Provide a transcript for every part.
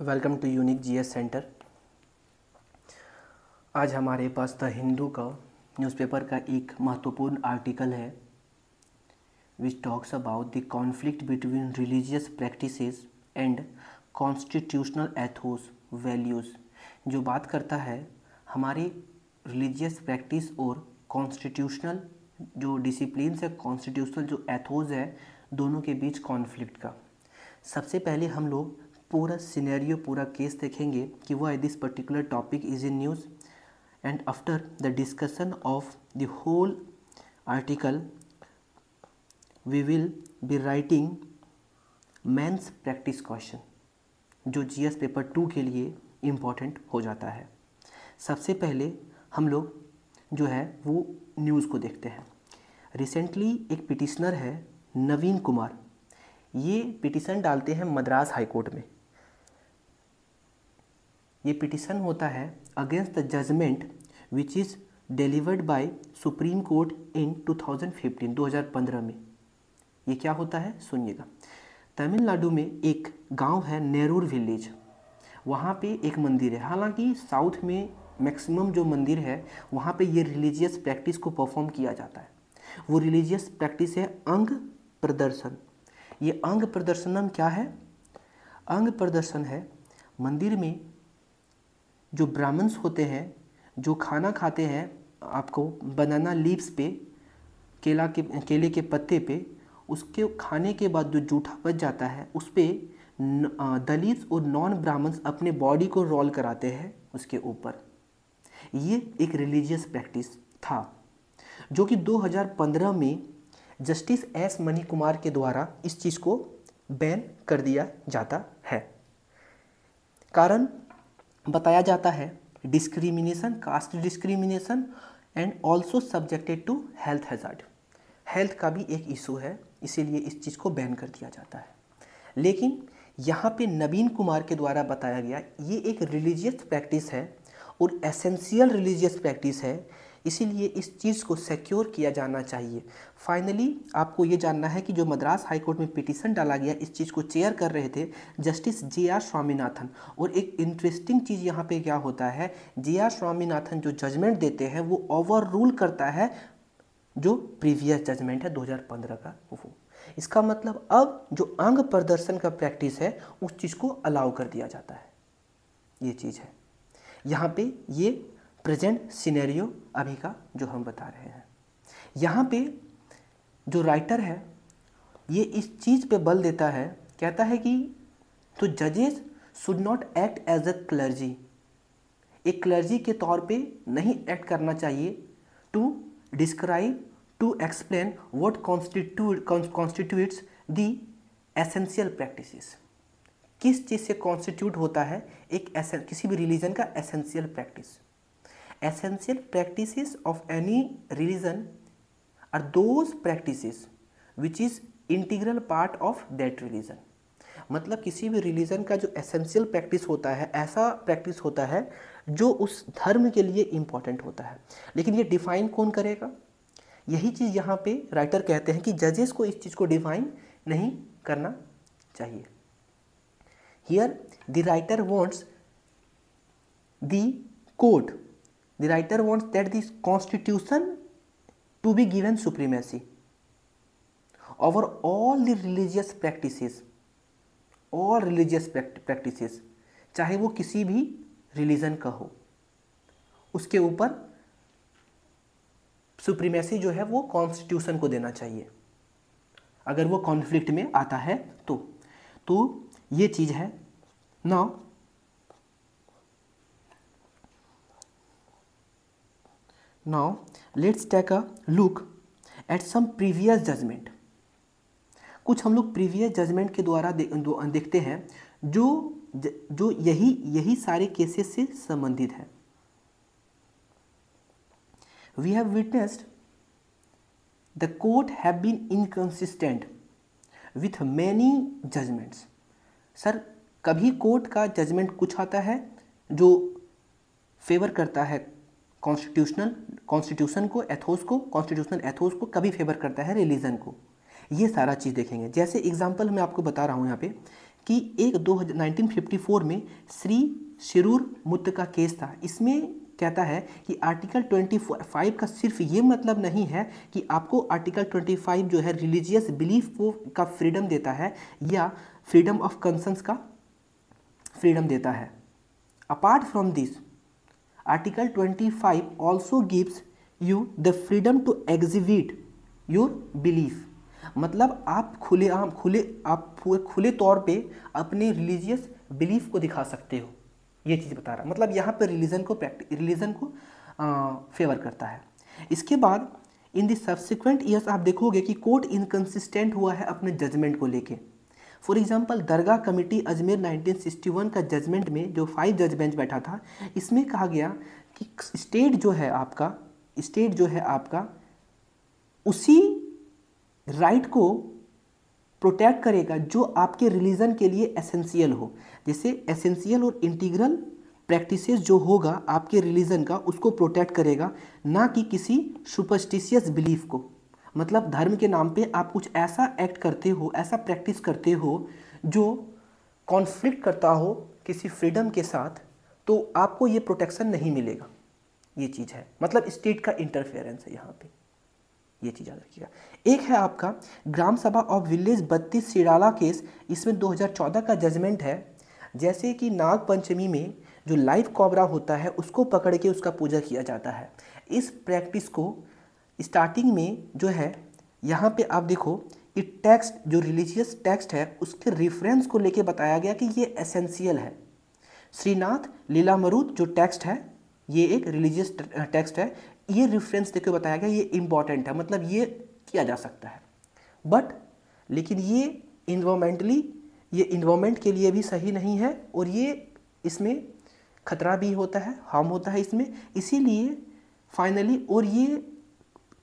Welcome to unique GS centre. आज हमारे पास the Hindu का न्यूज़पेपर का एक महत्वपूर्ण आर्टिकल है which talks about the conflict between religious practices and constitutional Athos values, जो बात करता है हमारे रिलीजियस प्रैक्टिस और कॉन्स्टिट्यूशनल जो डिसिप्लिन है, कॉन्स्टिट्यूशनल जो एथोस है, दोनों के बीच कॉन्फ्लिक्ट का। सबसे पहले हम लोग पूरा सिनेरियो, पूरा केस देखेंगे कि why this particular topic is in news, and after the discussion of the whole article we will be writing mains practice question, जो जीएस पेपर 2 के लिए इम्पॉर्टेंट हो जाता है। सबसे पहले हम लोग जो है वो न्यूज़ को देखते हैं। रिसेंटली एक पिटिशनर है नवीन कुमार, ये पिटिशन डालते हैं मद्रास हाई कोर्ट में। ये पिटिशन होता है against the judgement which is delivered by supreme court in 2015 में। ये क्या होता है सुनिएगा। तमिलनाडु में एक गांव है नेरूर विलेज, वहाँ पे एक मंदिर है। हालांकि साउथ में मैक्सिमम जो मंदिर है वहाँ पे ये रिलीजियस प्रैक्टिस को परफॉर्म किया जाता है। वो रिलीजियस प्रैक्टिस है अंग प्रदर्शन। ये अंग प्रदर्शनम क्या है? अंग प्रदर्शन है मंदिर में जो ब्राह्मण्स होते हैं, जो खाना खाते हैं आपको बनाना लीव्स पे, केले के पत्ते पे, उसके खाने के बाद जो जूठा बच जाता है उस पर दलित और नॉन ब्राह्मण्स अपने बॉडी को रोल कराते हैं उसके ऊपर। ये एक रिलीजियस प्रैक्टिस था जो कि 2015 में जस्टिस एस मनी कुमार के द्वारा इस चीज़ को बैन कर दिया जाता है। कारण बताया जाता है discrimination, caste discrimination and also subjected to health hazard. Health का भी एक इशू है, इसीलिए इस चीज़ को बैन कर दिया जाता है। लेकिन यहाँ पे नवीन कुमार के द्वारा बताया गया ये एक रिलीजियस प्रैक्टिस है और एसेंशियल रिलीजियस प्रैक्टिस है, इसीलिए इस चीज़ को सिक्योर किया जाना चाहिए। फाइनली आपको ये जानना है कि जो मद्रास हाई कोर्ट में पिटीशन डाला गया, इस चीज़ को चेयर कर रहे थे जस्टिस जे.आर. स्वामीनाथन। और एक इंटरेस्टिंग चीज़ यहाँ पे क्या होता है, जे.आर. स्वामीनाथन जो जजमेंट देते हैं वो ओवर रूल करता है जो प्रीवियस जजमेंट है 2015 का वो। इसका मतलब अब जो अंग प्रदर्शन का प्रैक्टिस है उस चीज़ को अलाउ कर दिया जाता है। ये चीज़ है यहाँ पे, ये प्रेजेंट सिनेरियो अभी का जो हम बता रहे हैं। यहाँ पे जो राइटर है ये इस चीज़ पे बल देता है, कहता है कि तो जजेस should not act as a clergy. एक क्लर्जी के तौर पे नहीं एक्ट करना चाहिए to describe, to explain what constitutes the essential practices. किस चीज़ से कॉन्स्टिट्यूट होता है एक किसी भी रिलीजन का essential practice. Essential practices of any religion are those practices which is integral part of that religion। मतलब किसी भी रिलीजन का जो एसेंशियल प्रैक्टिस होता है, ऐसा प्रैक्टिस होता है जो उस धर्म के लिए इम्पॉर्टेंट होता है। लेकिन ये डिफाइन कौन करेगा? यही चीज़ यहाँ पे राइटर कहते हैं कि जजेस को इस चीज़ को डिफाइन नहीं करना चाहिए। Here the writer wants the court, the writer wants that the constitution to be given supremacy over all the religious practices, all religious practices, चाहे वो किसी भी रिलीजन का हो, उसके ऊपर सुप्रीमेसी जो है वो कॉन्स्टिट्यूशन को देना चाहिए अगर वो कॉन्फ्लिक्ट में आता है तो ये चीज़ है। Now let's take a look at some previous judgment। कुछ हम लोग प्रीवियस जजमेंट के द्वारा देखते हैं जो यही सारे केसेस से संबंधित है। We have witnessed the court have been inconsistent with many judgments। Sir कभी कोर्ट का जजमेंट कुछ आता है जो फेवर करता है कॉन्स्टिट्यूशनल एथोस को कभी फेवर करता है रिलीजन को। ये सारा चीज़ देखेंगे। जैसे एग्जांपल मैं आपको बता रहा हूँ यहाँ पे कि एक 1954 में श्री शिरूर मुत्त का केस था। इसमें कहता है कि आर्टिकल 25 का सिर्फ ये मतलब नहीं है कि आपको आर्टिकल 25 जो है रिलीजियस बिलीफ को का फ्रीडम देता है या फ्रीडम ऑफ कंसर्न्स का फ्रीडम देता है। Apart from this article 25 also gives you the freedom to exhibit your belief, मतलब आप खुले तौर पे अपने रिलीजियस बिलीफ को दिखा सकते हो, ये चीज़ बता रहा, मतलब यहाँ पे रिलीजन को फेवर करता है। इसके बाद इन द सब्सिक्वेंट ईयर्स आप देखोगे कि कोर्ट इनकंसिस्टेंट हुआ है अपने जजमेंट को लेके। For example Dargah committee Ajmer 1961 का जजमेंट में जो 5 जज बेंच बैठा था, इसमें कहा गया कि स्टेट जो है आपका उसी राइट को प्रोटेक्ट करेगा जो आपके रिलीजन के लिए एसेंशियल हो। जैसे एसेंशियल और इंटीग्रल प्रैक्टिसेस जो होगा आपके रिलीजन का उसको प्रोटेक्ट करेगा, ना कि किसी सुपरस्टिशियस बिलीफ को। मतलब धर्म के नाम पे आप कुछ ऐसा एक्ट करते हो, ऐसा प्रैक्टिस करते हो जो कॉन्फ्लिक्ट करता हो किसी फ्रीडम के साथ, तो आपको ये प्रोटेक्शन नहीं मिलेगा। ये चीज़ है, मतलब स्टेट का इंटरफेरेंस है यहाँ पे, ये चीज़ याद रखिएगा। एक है आपका ग्राम सभा ऑफ विलेज 32 सिराला केस, इसमें 2014 का जजमेंट है। जैसे कि नाग पंचमी में जो लाइव कॉबरा होता है उसको पकड़ के उसका पूजा किया जाता है। इस प्रैक्टिस को स्टार्टिंग में जो है यहाँ पे आप देखो कि टेक्स्ट जो रिलीजियस टेक्स्ट है उसके रेफरेंस को लेके बताया गया कि ये एसेंशियल है। श्रीनाथ लीलामृत जो टेक्स्ट है ये एक रिलीजियस टेक्स्ट है, ये रेफरेंस देके बताया गया ये इम्पॉर्टेंट है, मतलब ये किया जा सकता है। बट लेकिन ये इन्वायरमेंट के लिए भी सही नहीं है और ये इसमें खतरा भी होता है, हार्म होता है इसमें। इसीलिए फाइनली और ये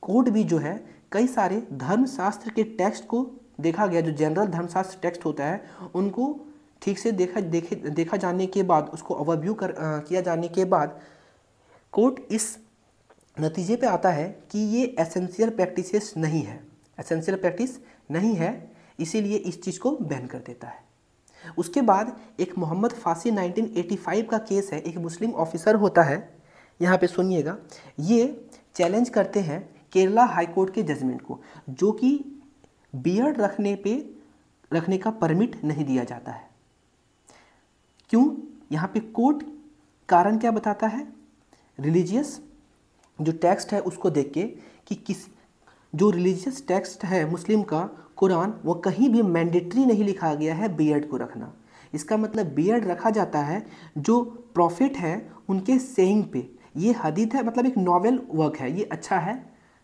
कोड भी जो है कई सारे धर्मशास्त्र के टेक्स्ट को देखा गया, जो जनरल धर्मशास्त्र टेक्स्ट होता है उनको ठीक से देखा जाने के बाद, उसको ओवरव्यू किया जाने के बाद कोर्ट इस नतीजे पे आता है कि ये एसेंशियल प्रैक्टिस नहीं है, इसीलिए इस चीज़ को बैन कर देता है। उसके बाद एक मोहम्मद फासी 1985 का केस है। एक मुस्लिम ऑफिसर होता है, यहाँ पे सुनिएगा, ये चैलेंज करते हैं केरला हाई कोर्ट के जजमेंट को, जो कि बियर्ड रखने का परमिट नहीं दिया जाता है। क्यों? यहाँ पे कोर्ट कारण क्या बताता है, रिलीजियस जो टेक्स्ट है उसको देख के कि जो रिलीजियस टेक्स्ट है मुस्लिम का कुरान, वो कहीं भी मैंडेटरी नहीं लिखा गया है बियर्ड को रखना। इसका मतलब बियर्ड रखा जाता है जो प्रॉफिट है उनके सेइंग पे। ये हदीथ है, मतलब एक नॉवेल वर्क है, ये अच्छा है,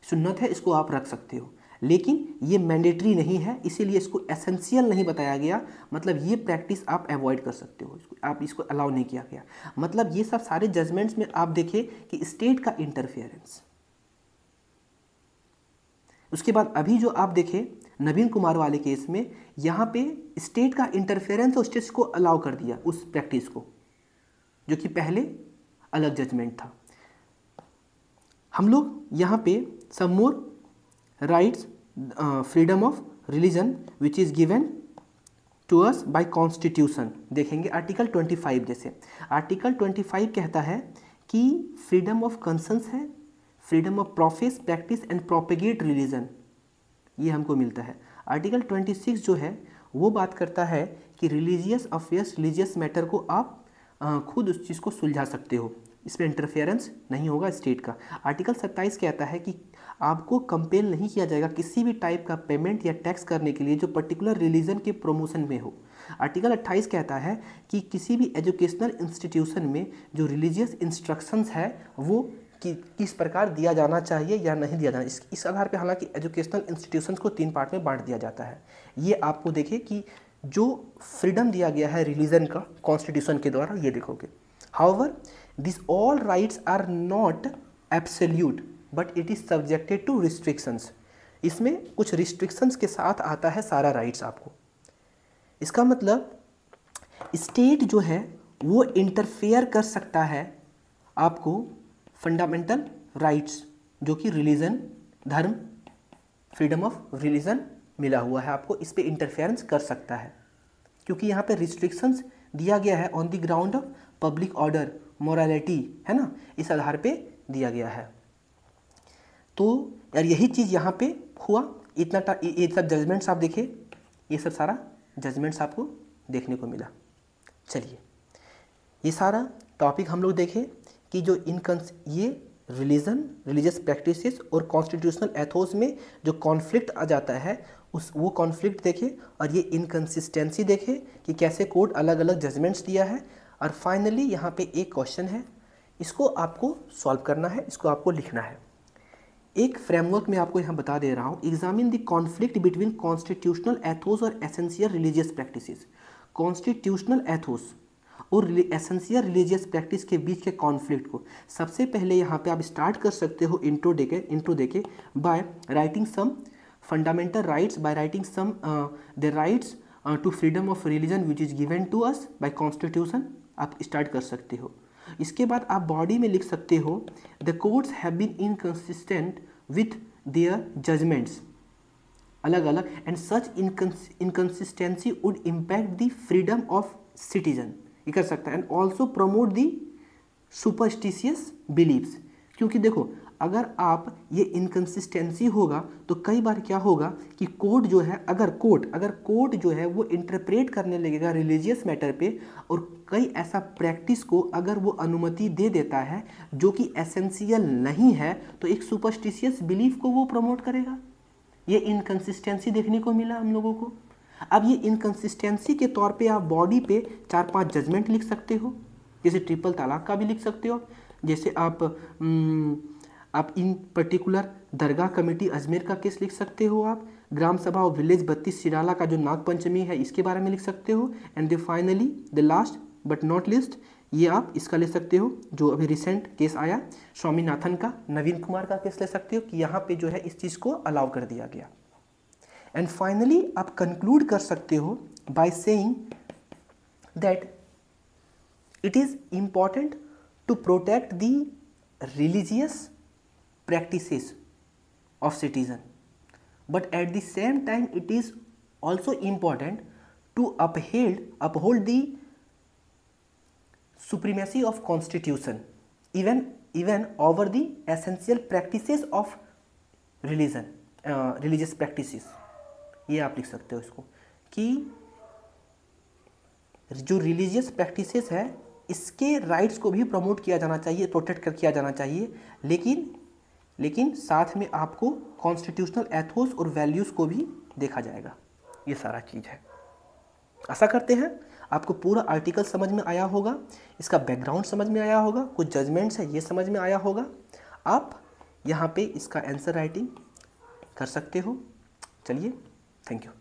सुन्नत है, इसको आप रख सकते हो, लेकिन ये मैंडेटरी नहीं है, इसीलिए इसको एसेंशियल नहीं बताया गया। मतलब ये प्रैक्टिस आप अवॉइड कर सकते हो, इसको अलाउ नहीं किया गया। मतलब ये सब सारे जजमेंट्स में आप देखें कि स्टेट का इंटरफेरेंस। उसके बाद अभी जो आप देखें नवीन कुमार वाले केस में, यहाँ पे स्टेट का इंटरफेरेंस और स्टेट को अलाउ कर दिया उस प्रैक्टिस को, जो कि पहले अलग जजमेंट था। हम लोग यहाँ पे some more rights freedom of religion which is given to us by constitution देखेंगे। आर्टिकल 25 जैसे आर्टिकल 25 कहता है कि फ्रीडम ऑफ कंसर्न्स है, freedom of profess practice and propagate religion, ये हमको मिलता है। आर्टिकल 26 जो है वो बात करता है कि रिलीजियस अफेयर्स, रिलीजियस मैटर को आप खुद उस चीज़ को सुलझा सकते हो, इसमें इंटरफेरेंस नहीं होगा स्टेट का। आर्टिकल 27 कहता है कि आपको कंपेल नहीं किया जाएगा किसी भी टाइप का पेमेंट या टैक्स करने के लिए जो पर्टिकुलर रिलीजन के प्रमोशन में हो। आर्टिकल 28 कहता है कि किसी भी एजुकेशनल इंस्टीट्यूशन में जो रिलीजियस इंस्ट्रक्शंस है वो किस प्रकार दिया जाना चाहिए या नहीं दिया जाना, इस आधार पे हालांकि एजुकेशनल इंस्टीट्यूशंस को 3 पार्ट में बांट दिया जाता है। ये आपको देखें कि जो फ्रीडम दिया गया है रिलीजन का कॉन्स्टिट्यूशन के द्वारा, ये देखोगे। However this all rights are not absolute but it is subjected to restrictions. इसमें कुछ रिस्ट्रिक्शंस के साथ आता है सारा राइट्स आपको। इसका मतलब स्टेट जो है वो इंटरफेयर कर सकता है आपको फंडामेंटल राइट्स, जो कि रिलीजन, धर्म, फ्रीडम ऑफ रिलीजन मिला हुआ है आपको, इस पे इंटरफेरेंस कर सकता है। क्योंकि यहाँ पे रिस्ट्रिक्शंस दिया गया है on the ground of public order, morality, है ना, इस आधार पे दिया गया है। तो यार यही चीज़ यहाँ पे हुआ। ये सब जजमेंट्स आप देखिए, ये सब सारा जजमेंट्स आपको देखने को मिला। चलिए, ये सारा टॉपिक हम लोग देखें कि जो ये रिलीजियस प्रैक्टिसेस और कॉन्स्टिट्यूशनल एथोस में जो कॉन्फ्लिक्ट आ जाता है वो कॉन्फ्लिक्ट देखें, और ये इनकन्सिस्टेंसी देखें कि कैसे कोर्ट अलग अलग जजमेंट्स दिया है। और फाइनली यहाँ पे एक क्वेश्चन है, इसको आपको सॉल्व करना है, इसको आपको लिखना है। एक फ्रेमवर्क में आपको यहाँ बता दे रहा हूँ, examine the conflict between constitutional ethos और essential religious practices. Constitutional ethos और एसेंशियल रिलीजियस प्रैक्टिस के बीच के कॉन्फ्लिक्ट को सबसे पहले यहाँ पे आप स्टार्ट कर सकते हो इंट्रो देके by writing some fundamental rights, by writing some the rights to freedom of religion which is given to us by constitution, आप स्टार्ट कर सकते हो। इसके बाद आप बॉडी में लिख सकते हो the courts have been inconsistent with their judgments, अलग अलग, and such inconsistency would impact the freedom of citizen, ये कर सकता है, and also promote the superstitious believes. क्योंकि देखो, अगर आप ये इनकंसिस्टेंसी होगा तो कई बार क्या होगा कि कोर्ट जो है, अगर कोर्ट जो है वो इंटरप्रेट करने लगेगा रिलीजियस मैटर पे, और कई ऐसा प्रैक्टिस को अगर वो अनुमति दे देता है जो कि एसेंशियल नहीं है, तो एक सुपरस्टिशियस बिलीफ को वो प्रमोट करेगा। ये इनकंसिस्टेंसी देखने को मिला हम लोगों को। अब ये इनकंसिस्टेंसी के तौर पे आप बॉडी पे 4-5 जजमेंट लिख सकते हो, जैसे ट्रिपल तलाक का भी लिख सकते हो, जैसे आप इन पर्टिकुलर दरगाह कमेटी अजमेर का केस लिख सकते हो, आप ग्राम सभा और विलेज 32 सिराला का जो नाग पंचमी है इसके बारे में लिख सकते हो, and the finally the last but not list, ये आप इसका ले सकते हो जो अभी रिसेंट केस आया स्वामीनाथन का, नवीन कुमार का केस ले सकते हो कि यहाँ पे जो है इस चीज़ को अलाउ कर दिया गया। एंड फाइनली आप कंक्लूड कर सकते हो by saying that it is important to protect the religious practices of citizen, but at the same time it is also important to uphold the supremacy of constitution even over the essential practices of religious practices। ये आप लिख सकते हो इसको कि जो religious practices है इसके राइट्स को भी प्रमोट किया जाना चाहिए, प्रोटेक्ट किया जाना चाहिए, लेकिन साथ में आपको कॉन्स्टिट्यूशनल एथोस और वैल्यूज़ को भी देखा जाएगा। ये सारा चीज़ है। आशा करते हैं आपको पूरा आर्टिकल समझ में आया होगा, इसका बैकग्राउंड समझ में आया होगा, कुछ जजमेंट्स है ये समझ में आया होगा। आप यहाँ पे इसका आंसर राइटिंग कर सकते हो। चलिए, थैंक यू।